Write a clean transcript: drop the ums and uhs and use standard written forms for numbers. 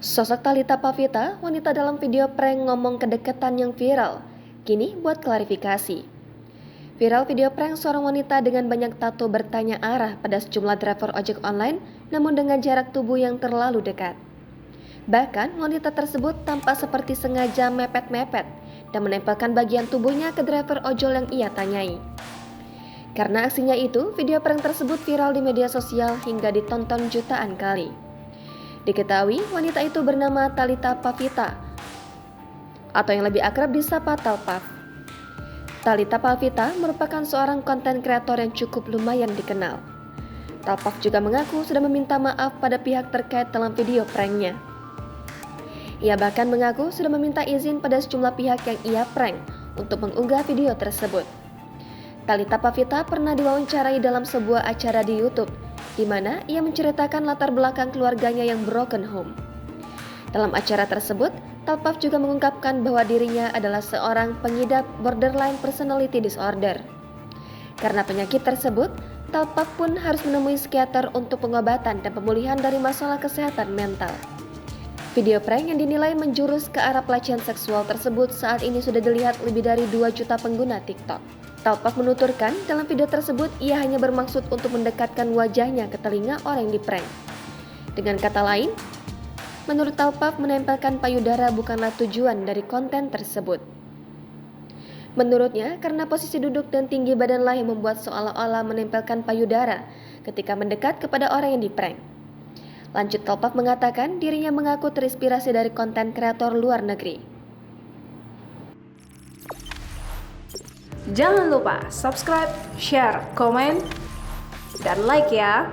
Sosok Thalita Pavita, wanita dalam video prank ngomong kedekatan yang viral, kini buat klarifikasi. Viral video prank seorang wanita dengan banyak tato bertanya arah pada sejumlah driver ojek online, namun dengan jarak tubuh yang terlalu dekat. Bahkan, wanita tersebut tampak seperti sengaja mepet-mepet dan menempelkan bagian tubuhnya ke driver ojol yang ia tanyai. Karena aksinya itu, video prank tersebut viral di media sosial hingga ditonton jutaan kali. Diketahui wanita itu bernama Thalita Pavita atau yang lebih akrab disapa Talpav. Thalita Pavita merupakan seorang konten kreator yang cukup lumayan dikenal. Talpav juga mengaku sudah meminta maaf pada pihak terkait dalam video pranknya. Ia bahkan mengaku sudah meminta izin pada sejumlah pihak yang ia prank untuk mengunggah video tersebut. Thalita Pavita pernah diwawancarai dalam sebuah acara di YouTube, di mana ia menceritakan latar belakang keluarganya yang broken home. Dalam acara tersebut, Talpav juga mengungkapkan bahwa dirinya adalah seorang pengidap borderline personality disorder. Karena penyakit tersebut, Talpav pun harus menemui psikiater untuk pengobatan dan pemulihan dari masalah kesehatan mental. Video prank yang dinilai menjurus ke arah pelecehan seksual tersebut saat ini sudah dilihat lebih dari 2 juta pengguna TikTok. Talpav menuturkan dalam video tersebut ia hanya bermaksud untuk mendekatkan wajahnya ke telinga orang yang diprank. Dengan kata lain, menurut Talpav menempelkan payudara bukanlah tujuan dari konten tersebut. Menurutnya, karena posisi duduk dan tinggi badanlah yang membuat seolah-olah menempelkan payudara ketika mendekat kepada orang yang diprank. Lanjut, Talpav mengatakan dirinya mengaku terinspirasi dari konten kreator luar negeri. Jangan lupa subscribe, share, komen, dan like ya.